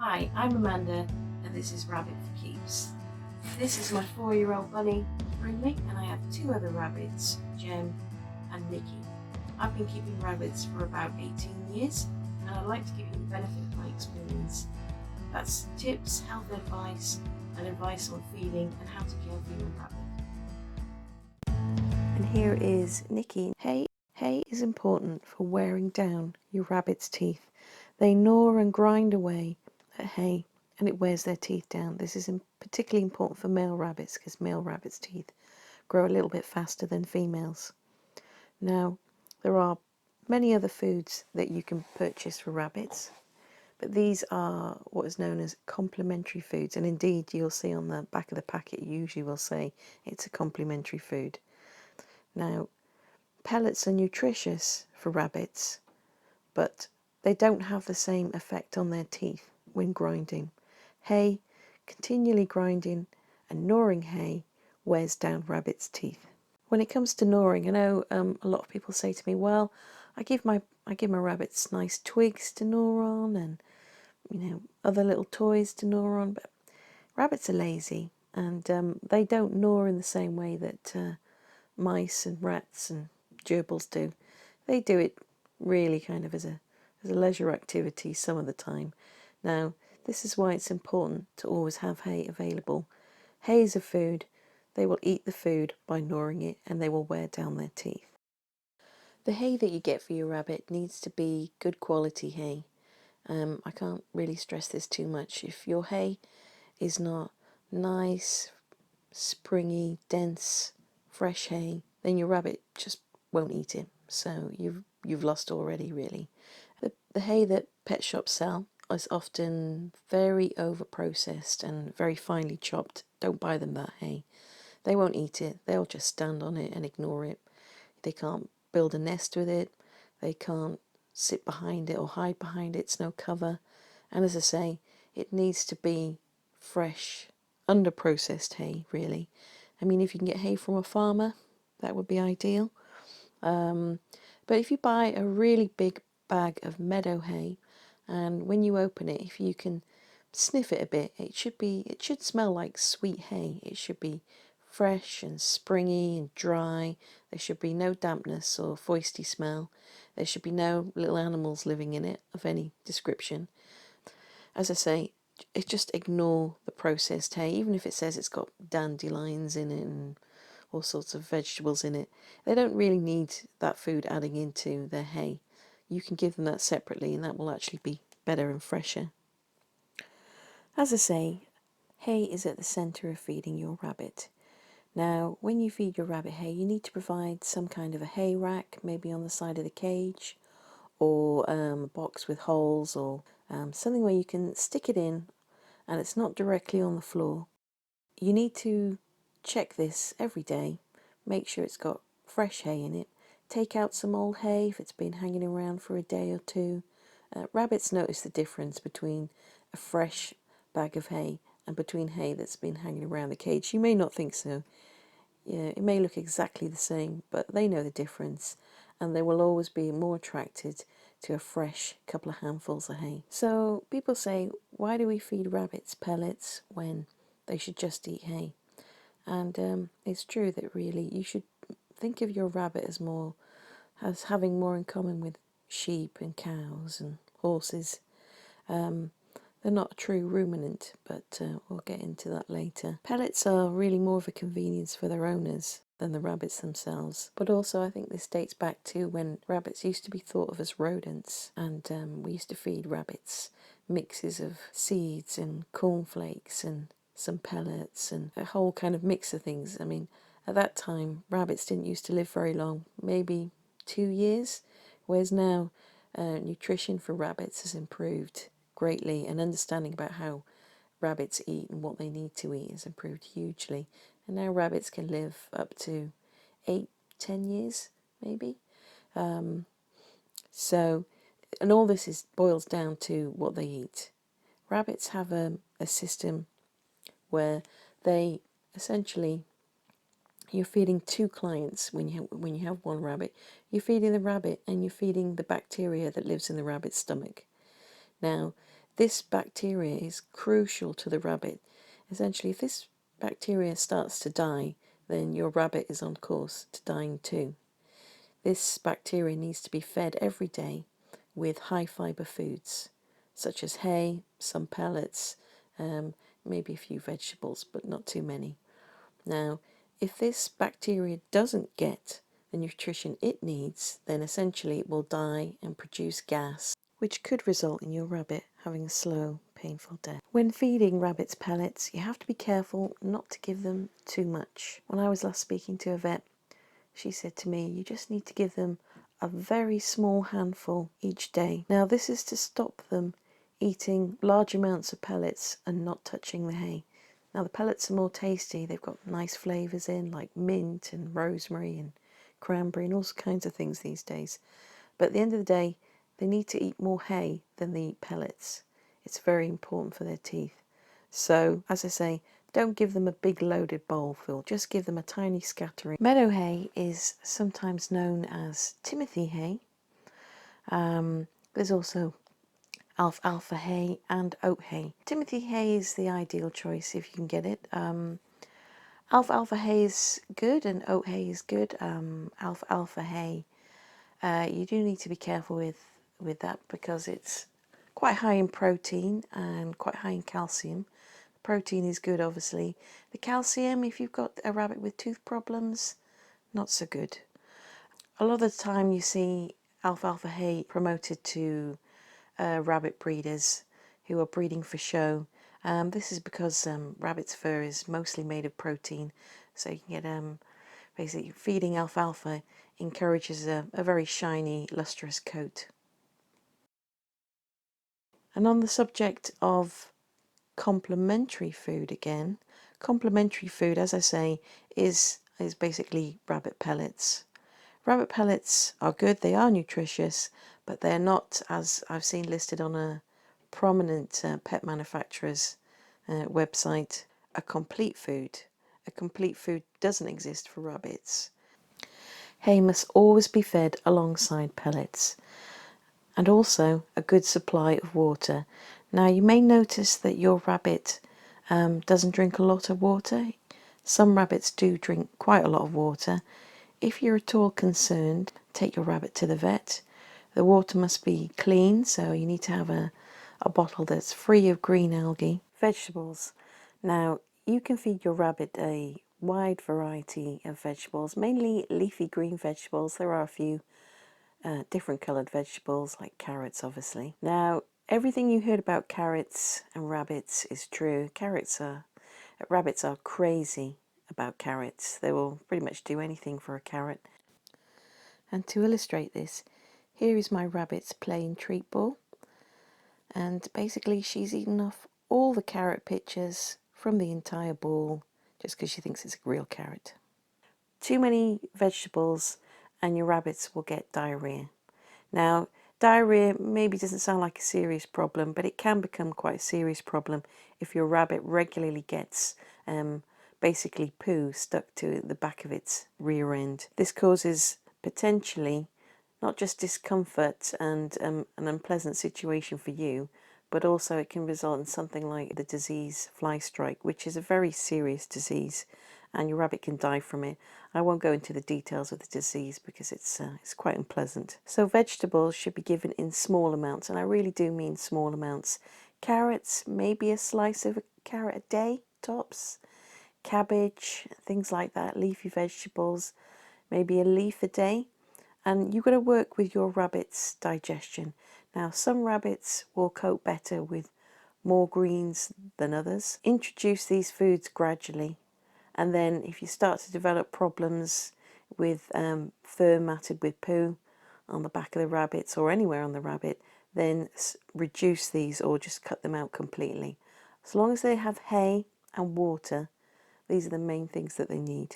Hi, I'm Amanda and this is Rabbit for Keeps. This is my 4-year-old bunny, Brindley, and I have 2 other rabbits, Jem and Nikki. I've been keeping rabbits for about 18 years and I'd like to give you the benefit of my experience. That's tips, health advice and advice on feeding and how to care for your rabbit. And here is Nikki. Hay is important for wearing down your rabbit's teeth. They gnaw and grind away at hay and it wears their teeth down. This is particularly important for male rabbits because male rabbits' teeth grow a little bit faster than females. Now, there are many other foods that you can purchase for rabbits, but these are what is known as complementary foods, and indeed you'll see on the back of the packet usually will say it's a complementary food. Now, pellets are nutritious for rabbits, but they don't have the same effect on their teeth when grinding. Hay, continually grinding and gnawing hay, wears down rabbits' teeth. When it comes to gnawing, I know a lot of people say to me, well, I give my rabbits nice twigs to gnaw on and other little toys to gnaw on, but rabbits are lazy and they don't gnaw in the same way that mice and rats and gerbils do. They do it really kind of as a leisure activity some of the time. Now, this is why it's important to always have hay available. Hay is a food. They will eat the food by gnawing it and they will wear down their teeth. The hay that you get for your rabbit needs to be good quality hay. I can't really stress this too much. If your hay is not nice, springy, dense, fresh hay, then your rabbit just won't eat it. So you've lost already, really. The hay that pet shops sell is often very over processed and very finely chopped. Don't buy them that hay. They won't eat it. They'll just stand on it and ignore it. They can't build a nest with it. They can't sit behind it or hide behind it. It's no cover. And as I say, it needs to be fresh, under processed hay, really. I mean, if you can get hay from a farmer, that would be ideal. But if you buy a really big bag of meadow hay, and when you open it, if you can sniff it a bit, it should smell like sweet hay. It should be fresh and springy and dry. There should be no dampness or foisty smell. There should be no little animals living in it of any description. As I say, just ignore the processed hay, even if it says it's got dandelions in it and all sorts of vegetables in it. They don't really need that food adding into their hay. You can give them that separately and that will actually be better and fresher. As I say, hay is at the centre of feeding your rabbit. Now, when you feed your rabbit hay, you need to provide some kind of a hay rack, maybe on the side of the cage, or a box with holes, or something where you can stick it in and it's not directly on the floor. You need to check this every day, make sure it's got fresh hay in it. Take out some old hay if it's been hanging around for a day or two. Rabbits notice the difference between a fresh bag of hay and between hay that's been hanging around the cage. You may not think so. Yeah, it may look exactly the same, but they know the difference and they will always be more attracted to a fresh couple of handfuls of hay. So people say, why do we feed rabbits pellets when they should just eat hay? And it's true that really you should think of your rabbit as having more in common with sheep and cows and horses. They're not a true ruminant, but we'll get into that later. Pellets are really more of a convenience for their owners than the rabbits themselves. But also I think this dates back to when rabbits used to be thought of as rodents, and we used to feed rabbits mixes of seeds and cornflakes and some pellets and a whole kind of mix of things. I mean, at that time rabbits didn't used to live very long, maybe 2 years, whereas now nutrition for rabbits has improved greatly, and understanding about how rabbits eat and what they need to eat has improved hugely. And now rabbits can live up to 8-10 years, maybe. So, and all this boils down to what they eat. Rabbits have a system where they essentially, you're feeding 2 clients when you have one rabbit. You're feeding the rabbit and you're feeding the bacteria that lives in the rabbit's stomach. Now, This bacteria is crucial to the rabbit. Essentially, if this bacteria starts to die, then your rabbit is on course to dying too. This bacteria needs to be fed every day with high fibre foods, such as hay, some pellets, maybe a few vegetables, but not too many. Now, if this bacteria doesn't get the nutrition it needs, then essentially it will die and produce gas, which could result in your rabbit having a slow, painful death. When feeding rabbits pellets, you have to be careful not to give them too much. When I was last speaking to a vet, she said to me, you just need to give them a very small handful each day. Now, this is to stop them eating large amounts of pellets and not touching the hay. Now, the pellets are more tasty. They've got nice flavours in, like mint and rosemary and cranberry and all kinds of things these days. But at the end of the day, they need to eat more hay than they eat pellets. It's very important for their teeth. So, as I say, don't give them a big loaded bowl full, just give them a tiny scattering. Meadow hay is sometimes known as Timothy hay. There's also alfalfa hay and oat hay. Timothy hay is the ideal choice if you can get it. Alfalfa hay is good and oat hay is good. Alfalfa hay, you do need to be careful with that because it's quite high in protein and quite high in calcium. Protein is good, obviously. The calcium, if you've got a rabbit with tooth problems, not so good. A lot of the time you see alfalfa hay promoted to rabbit breeders who are breeding for show. This is because rabbit's fur is mostly made of protein, so you can get basically feeding alfalfa encourages a very shiny, lustrous coat. And on the subject of complementary food again, complementary food, as I say, is basically rabbit pellets. Rabbit pellets are good, they are nutritious, but they're not, as I've seen listed on a prominent pet manufacturer's website, a complete food. A complete food doesn't exist for rabbits. Hay must always be fed alongside pellets, and also a good supply of water. Now, you may notice that your rabbit doesn't drink a lot of water. Some rabbits do drink quite a lot of water. If you're at all concerned, take your rabbit to the vet. The water must be clean, so you need to have a bottle that's free of green algae. Vegetables. Now, you can feed your rabbit a wide variety of vegetables, mainly leafy green vegetables. There are a few different coloured vegetables like carrots, obviously. Now, everything you heard about carrots and rabbits is true. Rabbits are crazy about carrots. They will pretty much do anything for a carrot. And to illustrate this, here is my rabbit's plain treat ball. And basically she's eaten off all the carrot pictures from the entire ball just because she thinks it's a real carrot. Too many vegetables and your rabbits will get diarrhea. Now, diarrhea maybe doesn't sound like a serious problem, but it can become quite a serious problem if your rabbit regularly gets basically poo stuck to the back of its rear end. This causes potentially not just discomfort and an unpleasant situation for you, but also it can result in something like the disease fly strike, which is a very serious disease, and your rabbit can die from it. I won't go into the details of the disease because it's quite unpleasant. So vegetables should be given in small amounts, and I really do mean small amounts. Carrots, maybe a slice of a carrot a day, tops. Cabbage, things like that, leafy vegetables, maybe a leaf a day. And you've got to work with your rabbit's digestion. Now, some rabbits will cope better with more greens than others. Introduce these foods gradually, and then if you start to develop problems with fur matted with poo on the back of the rabbits or anywhere on the rabbit, then reduce these or just cut them out completely. As long as they have hay and water, these are the main things that they need.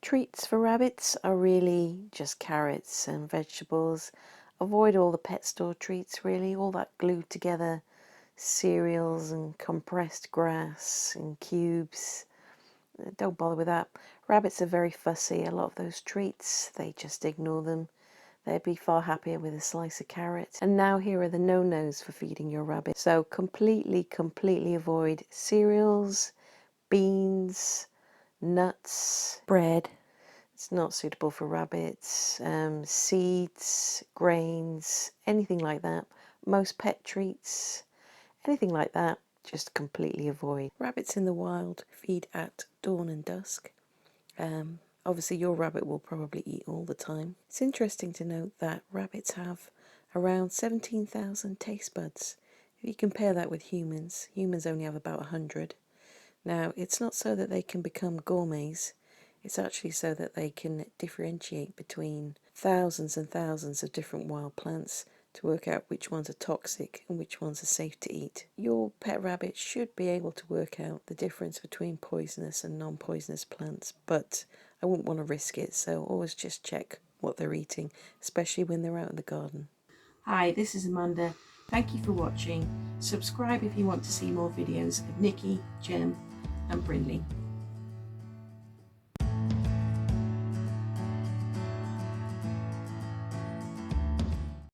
Treats for rabbits are really just carrots and vegetables. Avoid all the pet store treats, really, all that glued together cereals and compressed grass and cubes. Don't bother with that. Rabbits are very fussy. A lot of those treats, they just ignore them. They'd be far happier with a slice of carrot. And now here are the no-nos for feeding your rabbit. So completely avoid cereals, beans, nuts, bread. It's not suitable for rabbits. Seeds, grains, anything like that. Most pet treats, anything like that, just completely avoid. Rabbits in the wild feed at dawn and dusk. Obviously your rabbit will probably eat all the time. It's interesting to note that rabbits have around 17,000 taste buds. If you compare that with humans, humans only have about 100. Now, it's not so that they can become gourmets, it's actually so that they can differentiate between thousands and thousands of different wild plants to work out which ones are toxic and which ones are safe to eat. Your pet rabbit should be able to work out the difference between poisonous and non-poisonous plants, but I wouldn't want to risk it, so always just check what they're eating, especially when they're out in the garden. Hi, this is Amanda. Thank you for watching. Subscribe if you want to see more videos of Nikki, Jem and Brindley.